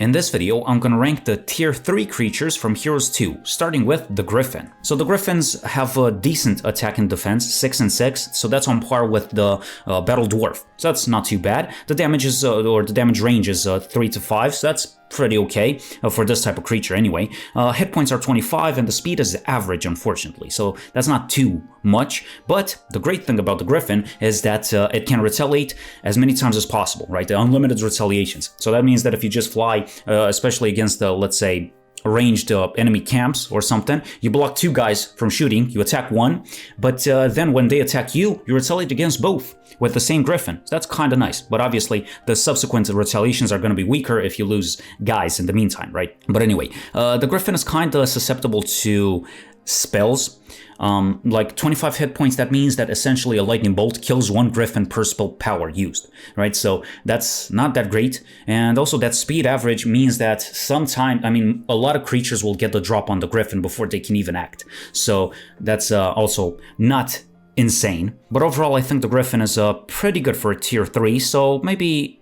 In this video, I'm gonna rank the tier 3 creatures from Heroes 2, starting with the Griffin. So the Griffins have a decent attack and defense, 6 and 6, so that's on par with the Battle Dwarf. So that's not too bad. The damage is, or the damage range is 3 to 5, so that's pretty okay for this type of creature anyway. Hit points are 25 and the speed is average, unfortunately, so that's not too much. But the great thing about the Griffin is that it can retaliate as many times as possible, right? The unlimited retaliations. So that means that if you just fly, especially against, let's say, ranged enemy camps or something, you block 2 guys from shooting, you attack 1, but then when they attack you, you retaliate against both with the same Griffin. So that's kind of nice, but obviously the subsequent retaliations are going to be weaker if you lose guys in the meantime, right? But anyway, the Griffin is kind of susceptible to spells. Like 25 hit points, that means that essentially a lightning bolt kills 1 Griffin per spell power used, right? So that's not that great. And also that speed average means that a lot of creatures will get the drop on the Griffin before they can even act. So that's also not insane. But overall, I think the Griffin is pretty good for a tier 3, so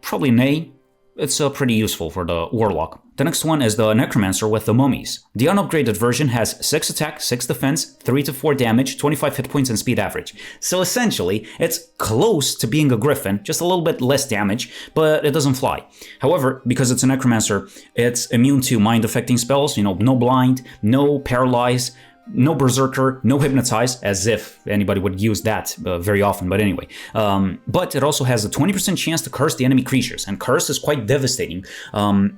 probably an A. It's pretty useful for the Warlock. The next one is the Necromancer with the Mummies. The unupgraded version has 6 attack, 6 defense, 3 to 4 damage, 25 hit points and speed average. So essentially, it's close to being a Griffin, just a little bit less damage, but it doesn't fly. However, because it's a Necromancer, it's immune to mind-affecting spells, no blind, no paralyze, no berserker, no hypnotize, as if anybody would use that very often, but anyway. But it also has a 20% chance to curse the enemy creatures, and curse is quite devastating,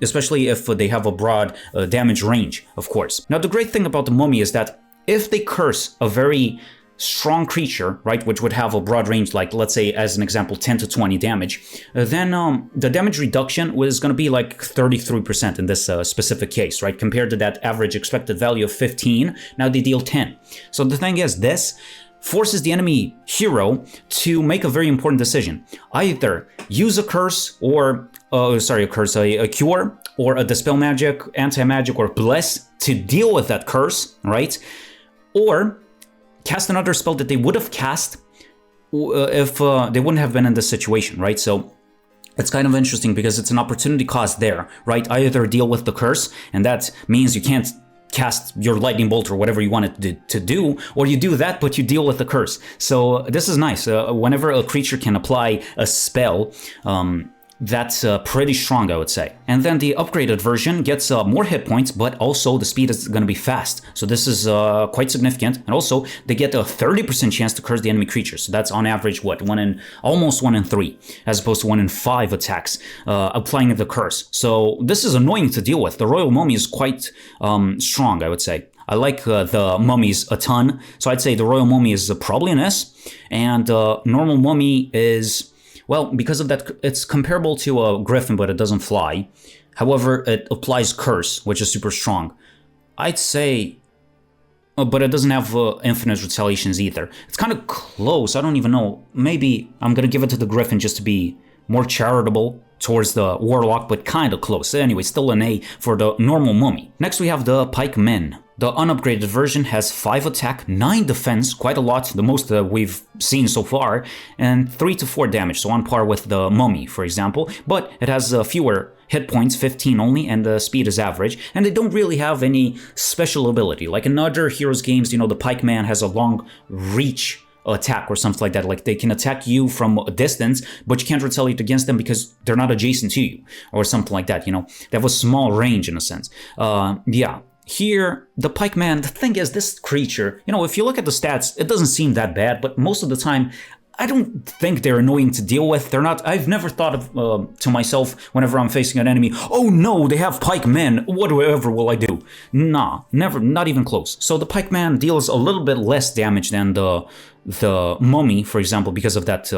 especially if they have a broad damage range, of course. Now, the great thing about the Mummy is that if they curse a very strong creature, right, which would have a broad range, like let's say as an example 10 to 20 damage, then the damage reduction was going to be like 33% in this specific case, right, compared to that average expected value of 15. Now they deal 10. So the thing is, this forces the enemy hero to make a very important decision. Either use a curse or a cure, or a dispel magic, anti-magic, or bless to deal with that curse, right, or cast another spell that they would have cast if they wouldn't have been in this situation, right? So it's kind of interesting because it's an opportunity cost there, right? Either deal with the curse, and that means you can't cast your lightning bolt or whatever you want it to do, or you do that, but you deal with the curse. So this is nice. Whenever a creature can apply a spell, that's pretty strong, I would say. And then the upgraded version gets more hit points, but also the speed is going to be fast. So this is quite significant. And also, they get a 30% chance to curse the enemy creature. So that's on average, almost 1 in 3, as opposed to 1 in 5 attacks applying the curse. So this is annoying to deal with. The Royal Mummy is quite strong, I would say. I like the Mummies a ton. So I'd say the Royal Mummy is probably an S. And normal Mummy is... well, because of that, it's comparable to a Griffin, but it doesn't fly. However, it applies Curse, which is super strong. I'd say... but it doesn't have infinite retaliations either. It's kind of close, I don't even know. Maybe I'm gonna give it to the Griffin just to be more charitable towards the Warlock, but kind of close. Anyway, still an A for the normal Mummy. Next we have the Pikemen. The unupgraded version has 5 attack, 9 defense, quite a lot, the most we've seen so far, and 3 to 4 damage, so on par with the Mummy, for example, but it has fewer hit points, 15 only, and the speed is average, and they don't really have any special ability. Like in other Heroes games, the Pikeman has a long reach attack or something like that, like they can attack you from a distance, but you can't retaliate against them because they're not adjacent to you, or something like that, They have a small range in a sense. Yeah. Here, the Pikeman, the thing is, this creature, if you look at the stats, it doesn't seem that bad, but most of the time, I don't think they're annoying to deal with. They're not, I've never thought of, to myself, whenever I'm facing an enemy, oh no, they have Pikemen, whatever will I do? Nah, never, not even close. So the Pikeman deals a little bit less damage than the Mummy, for example, because of that,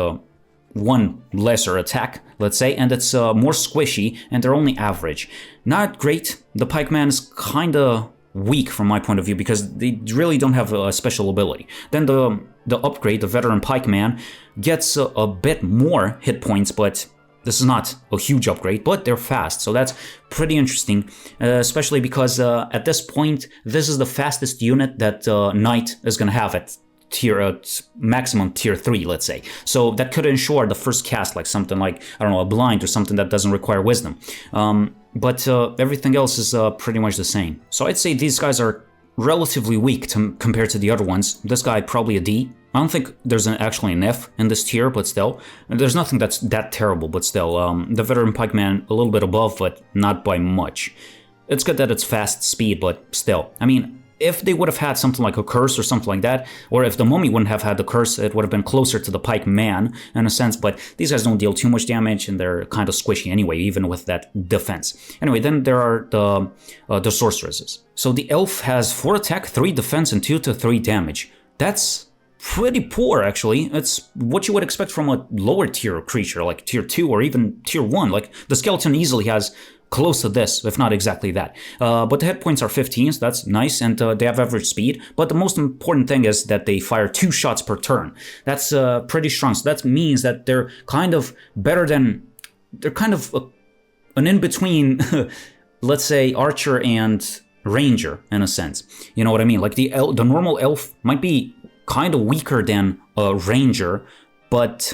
one lesser attack, let's say, and it's more squishy, and they're only average. Not great. The Pikeman is kind of weak from my point of view because they really don't have a special ability. Then the upgrade, the Veteran Pikeman, gets a bit more hit points, but this is not a huge upgrade, but they're fast, so that's pretty interesting, especially because at this point, this is the fastest unit that Knight is going to have at maximum tier 3, let's say. So that could ensure the first cast, like something like, I don't know, a blind or something that doesn't require wisdom. but everything else is pretty much the same. So I'd say these guys are relatively weak compared to the other ones. This guy probably a D. I don't think there's actually an F in this tier, but still. There's nothing that's that terrible, but still. The Veteran Pikeman a little bit above, but not by much. It's good that it's fast speed, but still. I mean, if they would have had something like a curse or something like that, or if the Mummy wouldn't have had the curse, it would have been closer to the Pikeman in a sense, but these guys don't deal too much damage and they're kind of squishy anyway, even with that defense. Anyway, then there are the sorceresses. So the elf has 4 attack, 3 defense, and 2 to 3 damage. That's pretty poor, actually. It's what you would expect from a lower tier creature, like tier 2 or even tier 1. Like, the skeleton easily has close to this, if not exactly that. But the hit points are 15, so that's nice, and they have average speed. But the most important thing is that they fire 2 shots per turn. That's pretty strong, so that means that they're kind of better than... They're kind of an in-between, let's say, archer and ranger, in a sense. You know what I mean? Like, the normal elf might be kind of weaker than a ranger, but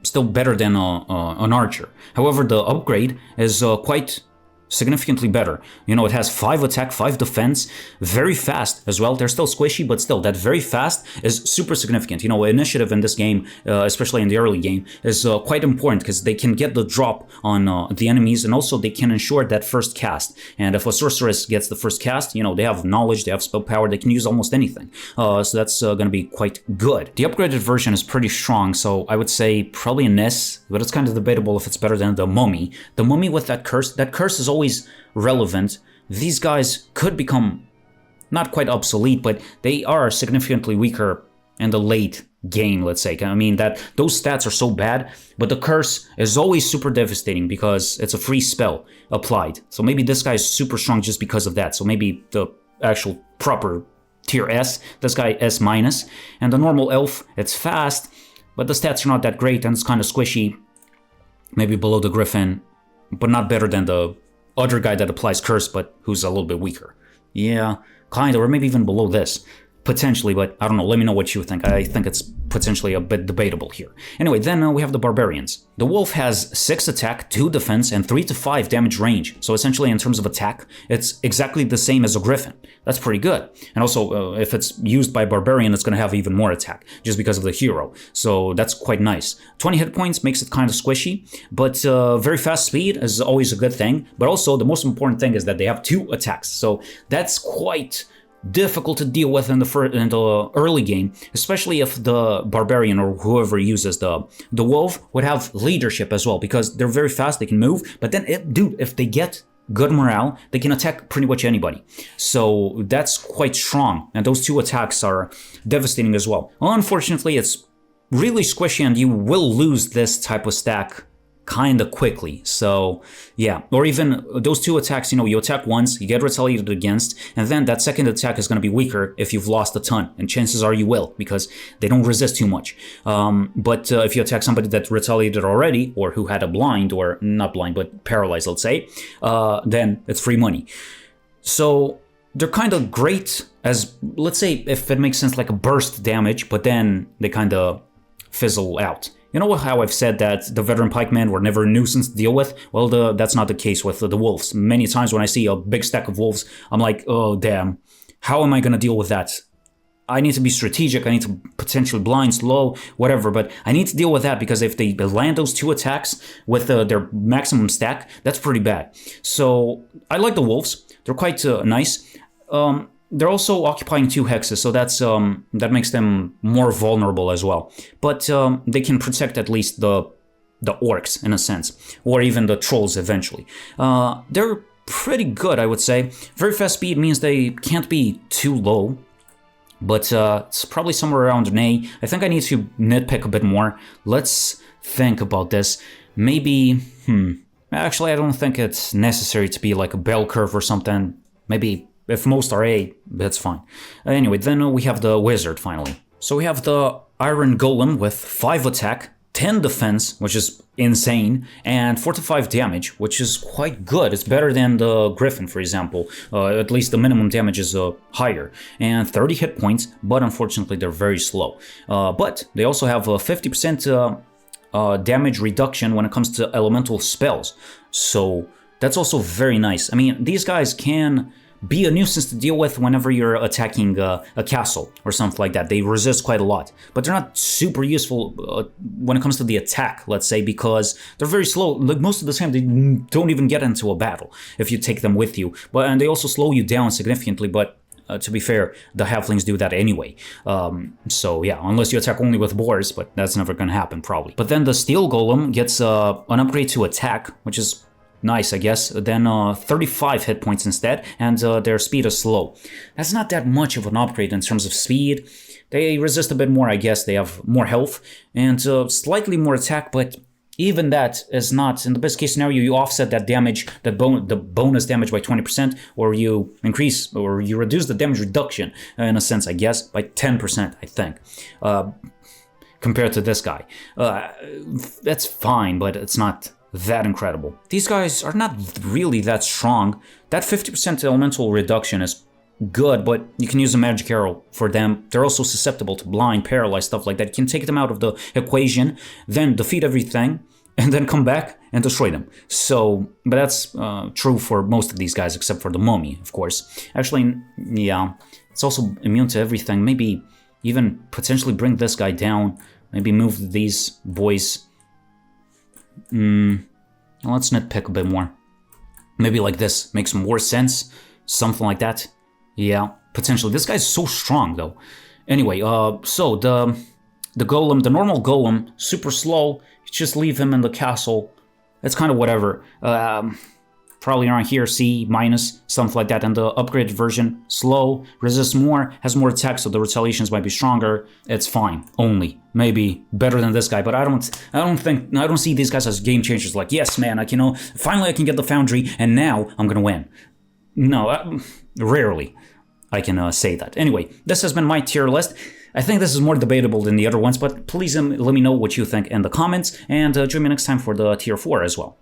still better than an archer. However, the upgrade is quite significantly better. You know, it has 5 attack, 5 defense, very fast as well. They're still squishy, but still, that very fast is super significant. You know, initiative in this game, especially in the early game, is quite important because they can get the drop on the enemies, and also they can ensure that first cast. And if a sorceress gets the first cast, you know, they have knowledge, they have spell power, they can use almost anything. So that's going to be quite good. The upgraded version is pretty strong, so I would say probably an S, but it's kind of debatable if it's better than the Mummy. The Mummy with that curse is always relevant. These guys could become not quite obsolete, but they are significantly weaker in the late game, let's say. I mean, that those stats are so bad, but the curse is always super devastating because it's a free spell applied. So maybe this guy is super strong just because of that. So maybe the actual proper tier S, this guy S minus, and the normal elf, it's fast, but the stats are not that great and it's kind of squishy. Maybe below the Griffin, but not better than the other guy that applies curse, but who's a little bit weaker. Yeah, kind of, or maybe even below this. Potentially, but I don't know. Let me know what you think. I think it's potentially a bit debatable here. Anyway, then we have the Barbarians. The Wolf has 6 attack, 2 defense, and 3 to 5 damage range. So essentially, in terms of attack, it's exactly the same as a Griffin. That's pretty good. And also, if it's used by Barbarian, it's going to have even more attack, just because of the hero. So that's quite nice. 20 hit points makes it kind of squishy, but very fast speed is always a good thing. But also, the most important thing is that they have 2 attacks. So that's quite difficult to deal with in the early game, especially if the Barbarian or whoever uses the Wolf would have leadership as well, because they're very fast, they can move, but then, if they get good morale, they can attack pretty much anybody. So that's quite strong, and those 2 attacks are devastating as well. Unfortunately, it's really squishy, and you will lose this type of stack kind of quickly. So yeah, or even those 2 attacks, you know, you attack once, you get retaliated against, and then that second attack is going to be weaker if you've lost a ton, and chances are you will, because they don't resist too much. But if you attack somebody that retaliated already, or who had a blind, or not blind, but paralyzed, let's say, then it's free money. So they're kind of great as, let's say, if it makes sense, like a burst damage, but then they kind of fizzle out. You know how I've said that the veteran pikemen were never a nuisance to deal with? Well, that's not the case with the wolves. Many times when I see a big stack of wolves, I'm like, oh damn, how am I going to deal with that? I need to be strategic, I need to potentially blind, slow, whatever, but I need to deal with that, because if they land those 2 attacks with their maximum stack, that's pretty bad. So I like the wolves, they're quite nice. They're also occupying 2 hexes, so that makes them more vulnerable as well. But they can protect at least the orcs, in a sense, or even the trolls eventually. They're pretty good, I would say. Very fast speed means they can't be too low, but it's probably somewhere around an A. I think I need to nitpick a bit more. Let's think about this. Maybe, actually I don't think it's necessary to be like a bell curve or something. Maybe if most are A, that's fine. Anyway, then we have the wizard finally. So we have the Iron Golem with 5 attack, 10 defense, which is insane, and 4 to 5 damage, which is quite good. It's better than the Griffin, for example. At least the minimum damage is higher. And 30 hit points, but unfortunately they're very slow. But they also have a 50% damage reduction when it comes to elemental spells. So that's also very nice. I mean, these guys can be a nuisance to deal with whenever you're attacking a castle or something like that. They resist quite a lot, but they're not super useful when it comes to the attack, let's say, because they're very slow. Like most of the time, they don't even get into a battle if you take them with you. And they also slow you down significantly, but to be fair, the halflings do that anyway. So yeah, unless you attack only with boars, but that's never gonna happen probably. But then the steel golem gets an upgrade to attack, which is nice, I guess. Then 35 hit points instead, and their speed is slow. That's not that much of an upgrade in terms of speed. They resist a bit more, I guess. They have more health and slightly more attack, but even that is not, in the best case scenario, you offset that damage, the bonus damage by 20%, or you increase, or you reduce the damage reduction, in a sense, I guess, by 10%, I think. Compared to this guy. That's fine, but it's not that incredible. These guys are not really that strong. That 50% elemental reduction is good, but you can use a magic arrow for them. They're also susceptible to blind, paralyzed, stuff like that. You can take them out of the equation, then defeat everything, and then come back and destroy them. So, but that's true for most of these guys, except for the mummy, of course. Actually, yeah, it's also immune to everything. Maybe even potentially bring this guy down. Maybe move these boys. Let's nitpick a bit more. Maybe like this makes more sense. Something like that. Yeah, potentially. This guy's so strong, though. Anyway, so the golem, the normal golem, super slow. Just leave him in the castle. It's kind of whatever. Probably around here, C minus, something like that. And the upgraded version, slow, resists more, has more attack, so the retaliations might be stronger. It's fine, only. Maybe better than this guy, but I don't see these guys as game changers. Like, yes, man, finally I can get the foundry, and now I'm gonna win. No, rarely I can say that. Anyway, this has been my tier list. I think this is more debatable than the other ones, but please let me know what you think in the comments, and join me next time for the tier 4 as well.